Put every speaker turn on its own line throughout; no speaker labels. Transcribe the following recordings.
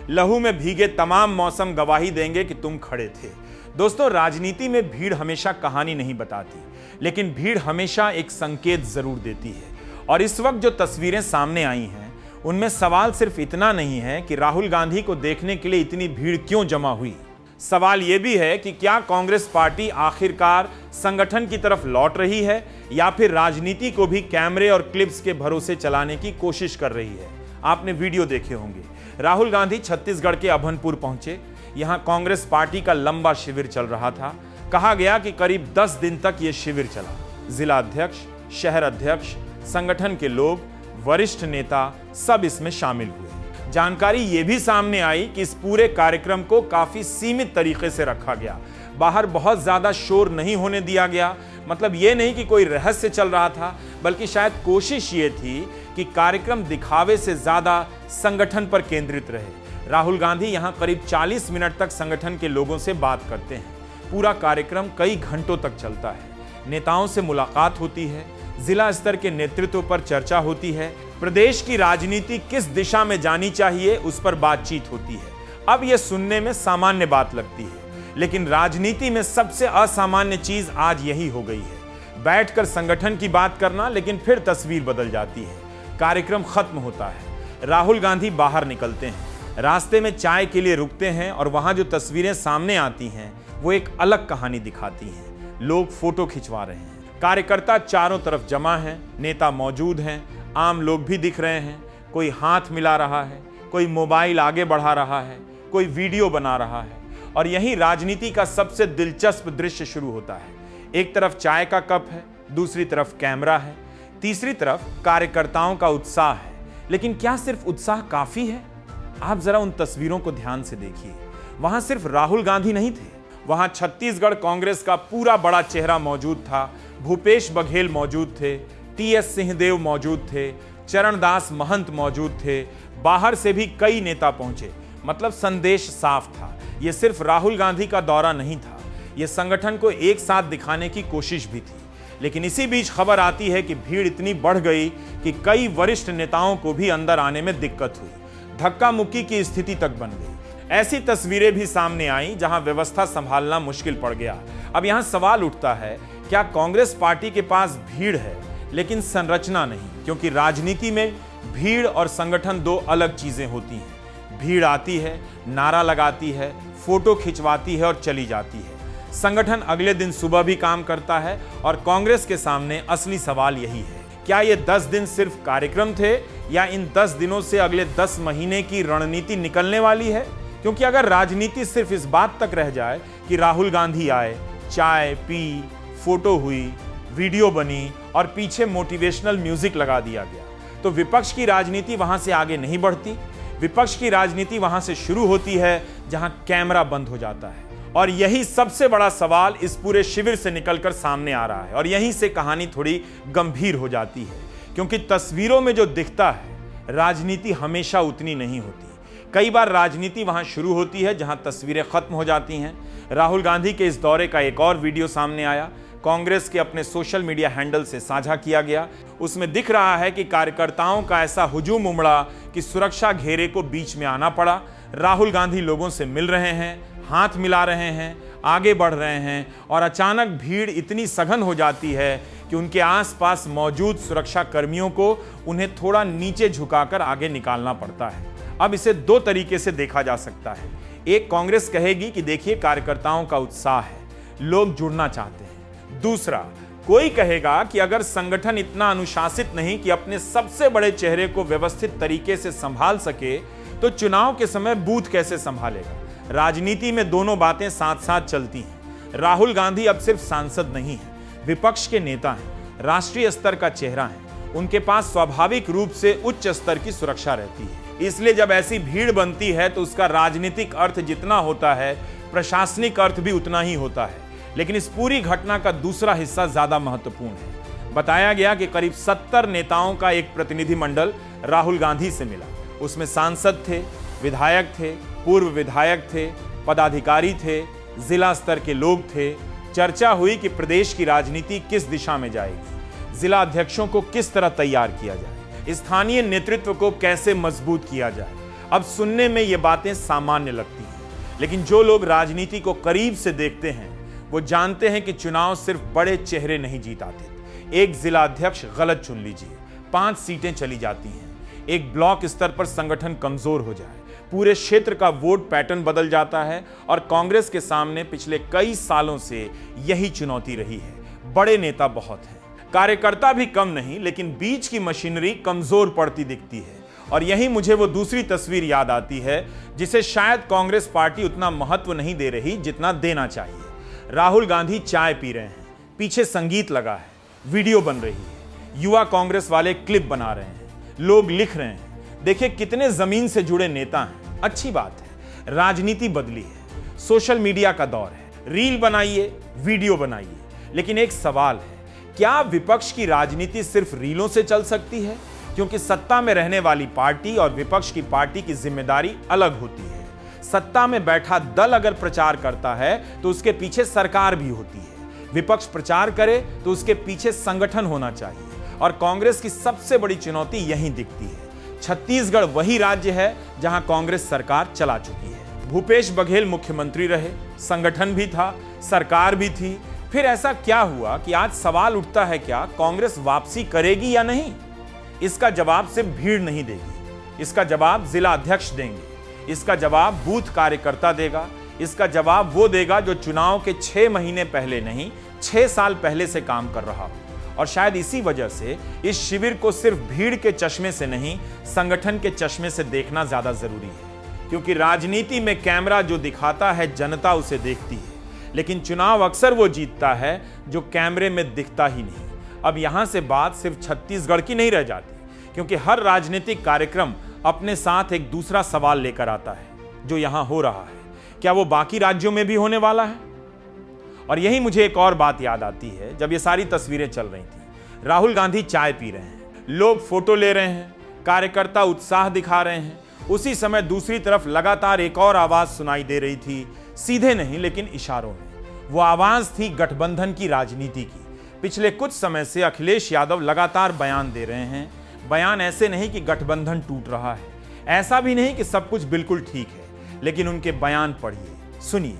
लहू में भीगे तमाम मौसम गवाही देंगे कि तुम खड़े थे। दोस्तों, राजनीति में भीड़ हमेशा कहानी नहीं बताती, लेकिन भीड़ हमेशा एक संकेत जरूर देती है। और इस वक्त जो तस्वीरें सामने आई हैं, उनमें सवाल सिर्फ इतना नहीं है कि राहुल गांधी को देखने के लिए इतनी भीड़ क्यों जमा हुई। सवाल यह भी है कि क्या कांग्रेस पार्टी आखिरकार संगठन की तरफ लौट रही है या फिर राजनीति को भी कैमरे और क्लिप्स के भरोसे चलाने की कोशिश कर रही है। आपने वीडियो देखे होंगे, राहुल गांधी छत्तीसगढ़ के अभनपुर पहुंचे। यहां कांग्रेस पार्टी का लंबा शिविर चल रहा था। कहा गया कि करीब 10 दिन तक यह शिविर चला। जिला अध्यक्ष, शहर अध्यक्ष, संगठन के लोग, वरिष्ठ नेता सब इसमें शामिल हुए। जानकारी यह भी सामने आई कि इस पूरे कार्यक्रम को काफी सीमित तरीके से रखा गया। बाहर बहुत ज्यादा शोर नहीं होने दिया गया। मतलब यह नहीं कि कोई रहस्य चल रहा था, बल्कि शायद कोशिश ये थी कि कार्यक्रम दिखावे से ज्यादा संगठन पर केंद्रित रहे। राहुल गांधी यहां करीब 40 मिनट तक संगठन के लोगों से बात करते हैं। पूरा कार्यक्रम कई घंटों तक चलता है। नेताओं से मुलाकात होती है, जिला स्तर के नेतृत्व पर चर्चा होती है, प्रदेश की राजनीति किस दिशा में जानी चाहिए उस पर बातचीत होती है। अब यह सुनने में सामान्य बात लगती है, लेकिन राजनीति में सबसे असामान्य चीज आज यही हो गई है। बैठकर संगठन की बात करना, लेकिन फिर तस्वीर बदल जाती है। कार्यक्रम खत्म होता है, राहुल गांधी बाहर निकलते हैं, रास्ते में चाय के लिए रुकते हैं और वहां जो तस्वीरें सामने आती हैं वो एक अलग कहानी दिखाती हैं। लोग फोटो खिंचवा रहे हैं, कार्यकर्ता चारों तरफ जमा हैं, नेता मौजूद हैं, आम लोग भी दिख रहे हैं। कोई हाथ मिला रहा है, कोई मोबाइल आगे बढ़ा रहा है, कोई वीडियो बना रहा है। और यहीं राजनीति का सबसे दिलचस्प दृश्य शुरू होता है। एक तरफ चाय का कप है, दूसरी तरफ कैमरा है, तीसरी तरफ कार्यकर्ताओं का उत्साह है। लेकिन क्या सिर्फ उत्साह काफी है? आप जरा उन तस्वीरों को ध्यान से देखिए। वहां सिर्फ राहुल गांधी नहीं थे, वहां छत्तीसगढ़ कांग्रेस का पूरा बड़ा चेहरा मौजूद था। भूपेश बघेल मौजूद थे, टीएस सिंहदेव मौजूद थे, चरणदास महंत मौजूद थे। बाहर से भी कई नेता पहुंचे। मतलब संदेश साफ था, यह सिर्फ राहुल गांधी का दौरा नहीं था, यह संगठन को एक साथ दिखाने की कोशिश भी थी। लेकिन इसी बीच खबर आती है कि भीड़ इतनी बढ़ गई कि कई वरिष्ठ नेताओं को भी अंदर आने में दिक्कत हुई। धक्का मुक्की की स्थिति तक बन गई। ऐसी तस्वीरें भी सामने आई जहां व्यवस्था संभालना मुश्किल पड़ गया। अब यहां सवाल उठता है, क्या कांग्रेस पार्टी के पास भीड़ है लेकिन संरचना नहीं? क्योंकि राजनीति में भीड़ और संगठन दो अलग चीजें होती हैं। भीड़ आती है, नारा लगाती है, फोटो खिंचवाती है और चली जाती है। संगठन अगले दिन सुबह भी काम करता है। और कांग्रेस के सामने असली सवाल यही है, क्या ये 10 दिन सिर्फ कार्यक्रम थे या इन 10 दिनों से अगले 10 महीने की रणनीति निकलने वाली है? क्योंकि अगर राजनीति सिर्फ इस बात तक रह जाए कि राहुल गांधी आए, चाय पी, फोटो हुई, वीडियो बनी और पीछे मोटिवेशनल म्यूजिक लगा दिया गया, तो विपक्ष की राजनीति वहां से आगे नहीं बढ़ती। विपक्ष की राजनीति वहां से शुरू होती है जहां कैमरा बंद हो जाता है। और यही सबसे बड़ा सवाल इस पूरे शिविर से निकलकर सामने आ रहा है। और यहीं से कहानी थोड़ी गंभीर हो जाती है, क्योंकि तस्वीरों में जो दिखता है, राजनीति हमेशा उतनी नहीं होती। कई बार राजनीति वहां शुरू होती है जहां तस्वीरें खत्म हो जाती हैं। राहुल गांधी के इस दौरे का एक और वीडियो सामने आया, कांग्रेस के अपने सोशल मीडिया हैंडल से साझा किया गया। उसमें दिख रहा है कि कार्यकर्ताओं का ऐसा हुजूम उमड़ा कि सुरक्षा घेरे को बीच में आना पड़ा। राहुल गांधी लोगों से मिल रहे हैं, हाथ मिला रहे हैं, आगे बढ़ रहे हैं और अचानक भीड़ इतनी सघन हो जाती है कि उनके आसपास मौजूद सुरक्षा कर्मियों को उन्हें थोड़ा नीचे झुकाकर आगे निकालना पड़ता है। अब इसे दो तरीके से देखा जा सकता है। एक, कांग्रेस कहेगी कि देखिए कार्यकर्ताओं का उत्साह है, लोग जुड़ना चाहते हैं। दूसरा, कोई कहेगा कि अगर संगठन इतना अनुशासित नहीं कि अपने सबसे बड़े चेहरे को व्यवस्थित तरीके से संभाल सके, तो चुनाव के समय बूथ कैसे संभालेगा? राजनीति में दोनों बातें साथ साथ चलती हैं। राहुल गांधी अब सिर्फ सांसद नहीं है, विपक्ष के नेता हैं, राष्ट्रीय स्तर का चेहरा है। उनके पास स्वाभाविक रूप से उच्च स्तर की सुरक्षा रहती है। इसलिए जब ऐसी भीड़ बनती है तो उसका राजनीतिक अर्थ जितना होता है, प्रशासनिक अर्थ भी उतना ही होता है। लेकिन इस पूरी घटना का दूसरा हिस्सा ज्यादा महत्वपूर्ण है। बताया गया कि करीब 70 नेताओं का एक प्रतिनिधिमंडल राहुल गांधी से मिला। उसमें सांसद थे, विधायक थे, पूर्व विधायक थे, पदाधिकारी थे, जिला स्तर के लोग थे। चर्चा हुई कि प्रदेश की राजनीति किस दिशा में जाएगी, जिला अध्यक्षों को किस तरह तैयार किया जाए, स्थानीय नेतृत्व को कैसे मजबूत किया जाए। अब सुनने में ये बातें सामान्य लगती हैं, लेकिन जो लोग राजनीति को करीब से देखते हैं वो जानते हैं कि चुनाव सिर्फ बड़े चेहरे नहीं जीत आते। एक जिला अध्यक्ष गलत चुन लीजिए, 5 सीटें चली जाती हैं। एक ब्लॉक स्तर पर संगठन कमजोर हो जाए, पूरे क्षेत्र का वोट पैटर्न बदल जाता है। और कांग्रेस के सामने पिछले कई सालों से यही चुनौती रही है। बड़े नेता बहुत हैं, कार्यकर्ता भी कम नहीं, लेकिन बीच की मशीनरी कमजोर पड़ती दिखती है। और यही मुझे वो दूसरी तस्वीर याद आती है जिसे शायद कांग्रेस पार्टी उतना महत्व नहीं दे रही जितना देना चाहिए। राहुल गांधी चाय पी रहे हैं, पीछे संगीत लगा है, वीडियो बन रही है, युवा कांग्रेस वाले क्लिप बना रहे हैं, लोग लिख रहे हैं। देखिए कितने जमीन से जुड़े नेता हैं। अच्छी बात है, राजनीति बदली है, सोशल मीडिया का दौर है, रील बनाइए, वीडियो बनाइए। लेकिन एक सवाल है, क्या विपक्ष की राजनीति सिर्फ रीलों से चल सकती है? क्योंकि सत्ता में रहने वाली पार्टी और विपक्ष की पार्टी की जिम्मेदारी अलग होती है। सत्ता में बैठा दल अगर प्रचार करता है तो उसके पीछे सरकार भी होती है। विपक्ष प्रचार करे तो उसके पीछे संगठन होना चाहिए। और कांग्रेस की सबसे बड़ी चुनौती यहीं दिखती है। छत्तीसगढ़ वही राज्य है जहां कांग्रेस सरकार चला चुकी है। भूपेश बघेल मुख्यमंत्री रहे, संगठन भी था, सरकार भी थी। फिर ऐसा क्या हुआ कि आज सवाल उठता है, क्या कांग्रेस वापसी करेगी या नहीं? इसका जवाब सिर्फ भीड़ नहीं देगी, इसका जवाब जिला अध्यक्ष देंगे, इसका जवाब बूथ कार्यकर्ता देगा, इसका जवाब वो देगा जो चुनाव के 6 महीने पहले नहीं 6 साल पहले से काम कर रहा हो। और शायद इसी वजह से इस शिविर को सिर्फ भीड़ के चश्मे से नहीं, संगठन के चश्मे से देखना ज्यादा जरूरी है। क्योंकि राजनीति में कैमरा जो दिखाता है जनता उसे देखती है, लेकिन चुनाव अक्सर वो जीतता है जो कैमरे में दिखता ही नहीं। अब यहां से बात सिर्फ छत्तीसगढ़ की नहीं रह जाती, क्योंकि हर राजनीतिक कार्यक्रम अपने साथ एक दूसरा सवाल लेकर आता है। जो यहां हो रहा है, क्या वो बाकी राज्यों में भी होने वाला है? और यही मुझे एक और बात याद आती है। जब ये सारी तस्वीरें चल रही थी, राहुल गांधी चाय पी रहे हैं, लोग फोटो ले रहे हैं, कार्यकर्ता उत्साह दिखा रहे हैं, उसी समय दूसरी तरफ लगातार एक और आवाज सुनाई दे रही थी, सीधे नहीं लेकिन इशारों में। वो आवाज थी गठबंधन की राजनीति की। पिछले कुछ समय से अखिलेश यादव लगातार बयान दे रहे हैं। बयान ऐसे नहीं कि गठबंधन टूट रहा है, ऐसा भी नहीं कि सब कुछ बिल्कुल ठीक है, लेकिन उनके बयान पढ़िए, सुनिए,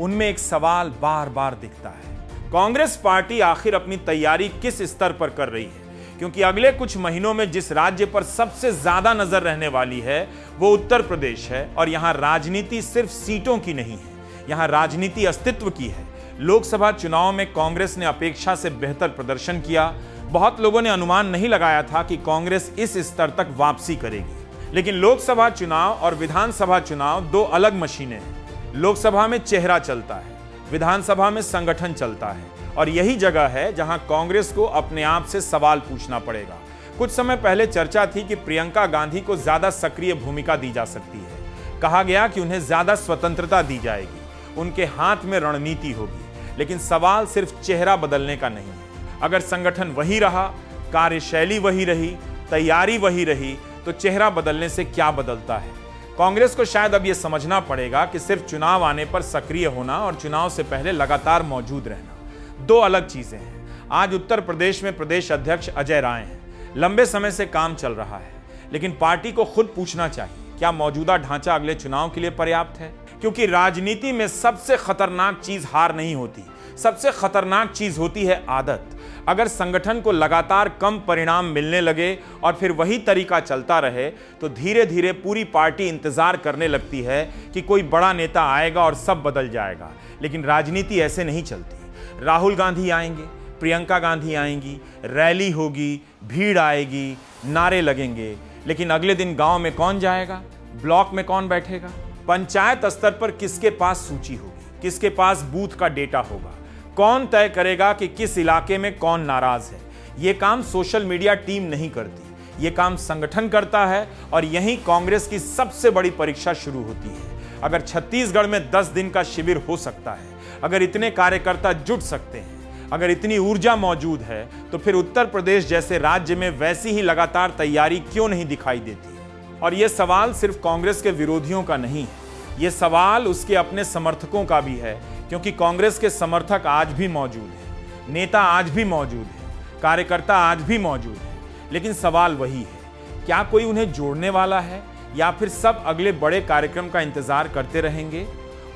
उनमें एक सवाल बार बार दिखता है। कांग्रेस पार्टी आखिर अपनी तैयारी किस स्तर पर कर रही है? क्योंकि अगले कुछ महीनों में जिस राज्य पर सबसे ज्यादा नजर रहने वाली है वो उत्तर प्रदेश है। और यहां राजनीति सिर्फ सीटों की नहीं है, यहां राजनीति अस्तित्व की है। लोकसभा चुनाव में कांग्रेस ने अपेक्षा से बेहतर प्रदर्शन किया। बहुत लोगों ने अनुमान नहीं लगाया था कि कांग्रेस इस स्तर तक वापसी करेगी। लेकिन लोकसभा चुनाव और विधानसभा चुनाव 2 अलग मशीनें हैं। लोकसभा में चेहरा चलता है, विधानसभा में संगठन चलता है। और यही जगह है जहां कांग्रेस को अपने आप से सवाल पूछना पड़ेगा। कुछ समय पहले चर्चा थी कि प्रियंका गांधी को ज्यादा सक्रिय भूमिका दी जा सकती है। कहा गया कि उन्हें ज्यादा स्वतंत्रता दी जाएगी, उनके हाथ में रणनीति होगी। लेकिन सवाल सिर्फ चेहरा बदलने का नहीं है। अगर संगठन वही रहा, कार्यशैली वही रही, तैयारी वही रही, तो चेहरा बदलने से क्या बदलता है? कांग्रेस को शायद अब यह समझना पड़ेगा कि सिर्फ चुनाव आने पर सक्रिय होना और चुनाव से पहले लगातार मौजूद रहना 2 अलग चीजें हैं। आज उत्तर प्रदेश में प्रदेश अध्यक्ष अजय राय हैं, लंबे समय से काम चल रहा है, लेकिन पार्टी को खुद पूछना चाहिए, क्या मौजूदा ढांचा अगले चुनाव के लिए पर्याप्त है? क्योंकि राजनीति में सबसे खतरनाक चीज हार नहीं होती, सबसे खतरनाक चीज होती है आदत। अगर संगठन को लगातार कम परिणाम मिलने लगे और फिर वही तरीका चलता रहे तो धीरे धीरे पूरी पार्टी इंतजार करने लगती है कि कोई बड़ा नेता आएगा और सब बदल जाएगा। लेकिन राजनीति ऐसे नहीं चलती। राहुल गांधी आएंगे, प्रियंका गांधी आएंगी, रैली होगी, भीड़ आएगी, नारे लगेंगे, लेकिन अगले दिन गांव में कौन जाएगा? ब्लॉक में कौन बैठेगा? पंचायत स्तर पर किसके पास सूची होगी? किसके पास बूथ का डेटा होगा? कौन तय करेगा कि किस इलाके में कौन नाराज है? यह काम सोशल मीडिया टीम नहीं करती, यह काम संगठन करता है। और यहीं कांग्रेस की सबसे बड़ी परीक्षा शुरू होती है। अगर छत्तीसगढ़ में 10 दिन का शिविर हो सकता है, अगर इतने कार्यकर्ता जुट सकते हैं, अगर इतनी ऊर्जा मौजूद है, तो फिर उत्तर प्रदेश जैसे राज्य में वैसी ही लगातार तैयारी क्यों नहीं दिखाई देती? और यह सवाल सिर्फ कांग्रेस के विरोधियों का नहीं है, यह सवाल उसके अपने समर्थकों का भी है। क्योंकि कांग्रेस के समर्थक आज भी मौजूद हैं, नेता आज भी मौजूद हैं, कार्यकर्ता आज भी मौजूद हैं। लेकिन सवाल वही है, क्या कोई उन्हें जोड़ने वाला है? या फिर सब अगले बड़े कार्यक्रम का इंतजार करते रहेंगे?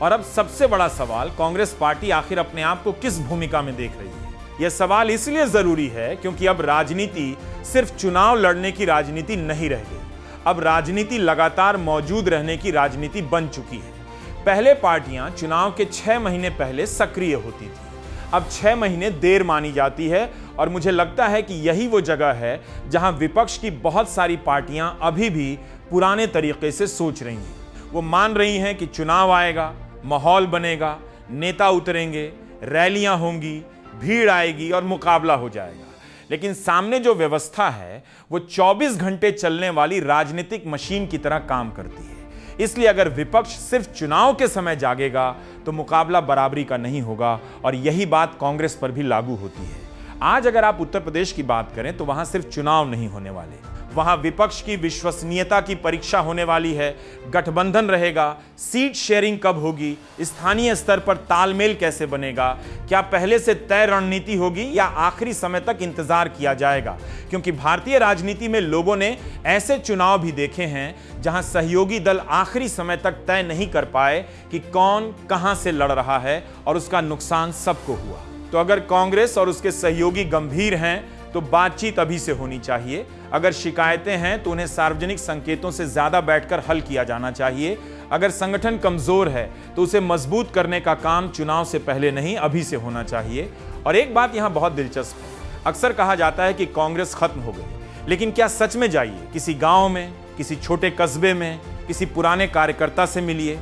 और अब सबसे बड़ा सवाल, कांग्रेस पार्टी आखिर अपने आप को किस भूमिका में देख रही है? यह सवाल इसलिए जरूरी है क्योंकि अब राजनीति सिर्फ चुनाव लड़ने की राजनीति नहीं रह गई। अब राजनीति लगातार मौजूद रहने की राजनीति बन चुकी है। पहले पार्टियां चुनाव के 6 महीने पहले सक्रिय होती थी, अब 6 महीने देर मानी जाती है। और मुझे लगता है कि यही वो जगह है जहां विपक्ष की बहुत सारी पार्टियां अभी भी पुराने तरीके से सोच रही हैं। वो मान रही हैं कि चुनाव आएगा, माहौल बनेगा, नेता उतरेंगे, रैलियां होंगी, भीड़ आएगी और मुकाबला हो जाएगा। लेकिन सामने जो व्यवस्था है वो 24 घंटे चलने वाली राजनीतिक मशीन की तरह काम करती है। इसलिए अगर विपक्ष सिर्फ चुनाव के समय जागेगा तो मुकाबला बराबरी का नहीं होगा, और यही बात कांग्रेस पर भी लागू होती है। आज अगर आप उत्तर प्रदेश की बात करें तो वहां सिर्फ चुनाव नहीं होने वाले, वहां विपक्ष की विश्वसनीयता की परीक्षा होने वाली है। गठबंधन रहेगा, सीट शेयरिंग कब होगी, स्थानीय स्तर पर तालमेल कैसे बनेगा, क्या पहले से तय रणनीति होगी या आखिरी समय तक इंतजार किया जाएगा? क्योंकि भारतीय राजनीति में लोगों ने ऐसे चुनाव भी देखे हैं जहां सहयोगी दल आखिरी समय तक तय नहीं कर पाए कि कौन कहां से लड़ रहा है, और उसका नुकसान सबको हुआ। तो अगर कांग्रेस और उसके सहयोगी गंभीर हैं तो बातचीत अभी से होनी चाहिए। अगर शिकायतें हैं तो उन्हें सार्वजनिक संकेतों से ज्यादा बैठकर हल किया जाना चाहिए। अगर संगठन कमजोर है तो उसे मजबूत करने का काम चुनाव से पहले नहीं, अभी से होना चाहिए। और एक बात यहां बहुत दिलचस्प है, अक्सर कहा जाता है कि कांग्रेस खत्म हो गई, लेकिन क्या सच में? जाइए किसी गांव में, किसी छोटे कस्बे में, किसी पुराने कार्यकर्ता से मिलिए।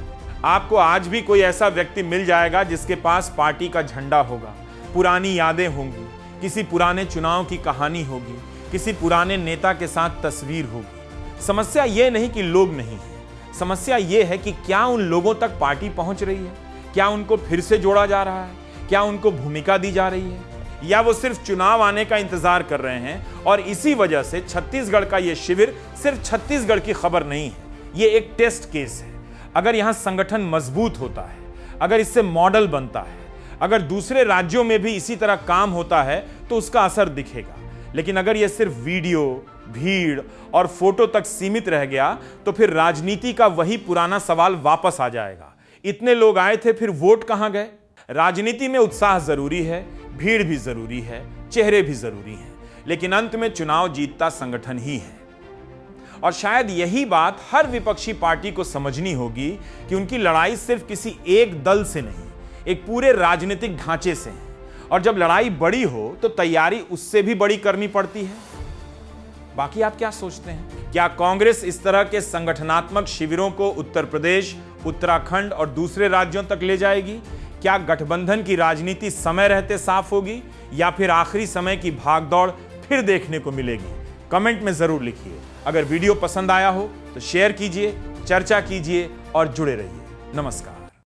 आपको आज भी कोई ऐसा व्यक्ति मिल जाएगा जिसके पास पार्टी का झंडा होगा, पुरानी यादें होंगी, किसी पुराने चुनाव की कहानी होगी, किसी पुराने नेता के साथ तस्वीर होगी। समस्या ये नहीं कि लोग नहीं हैं, समस्या ये है कि क्या उन लोगों तक पार्टी पहुंच रही है, क्या उनको फिर से जोड़ा जा रहा है, क्या उनको भूमिका दी जा रही है, या वो सिर्फ चुनाव आने का इंतजार कर रहे हैं। और इसी वजह से छत्तीसगढ़ का ये शिविर सिर्फ छत्तीसगढ़ की खबर नहीं है, ये एक टेस्ट केस है। अगर यहाँ संगठन मजबूत होता है, अगर इससे मॉडल बनता है, अगर दूसरे राज्यों में भी इसी तरह काम होता है तो उसका असर दिखेगा। लेकिन अगर यह सिर्फ वीडियो, भीड़ और फोटो तक सीमित रह गया तो फिर राजनीति का वही पुराना सवाल वापस आ जाएगा, इतने लोग आए थे फिर वोट कहां गए? राजनीति में उत्साह जरूरी है, भीड़ भी जरूरी है, चेहरे भी जरूरी हैं, लेकिन अंत में चुनाव जीतता संगठन ही है। और शायद यही बात हर विपक्षी पार्टी को समझनी होगी कि उनकी लड़ाई सिर्फ किसी एक दल से नहीं, एक पूरे राजनीतिक ढांचे से है। और जब लड़ाई बड़ी हो तो तैयारी उससे भी बड़ी करनी पड़ती है। बाकी आप क्या सोचते हैं? क्या कांग्रेस इस तरह के संगठनात्मक शिविरों को उत्तर प्रदेश, उत्तराखंड और दूसरे राज्यों तक ले जाएगी? क्या गठबंधन की राजनीति समय रहते साफ होगी, या फिर आखिरी समय की भागदौड़ फिर देखने को मिलेगी? कमेंट में जरूर लिखिए। अगर वीडियो पसंद आया हो तो शेयर कीजिए, चर्चा कीजिए और जुड़े रहिए। नमस्कार।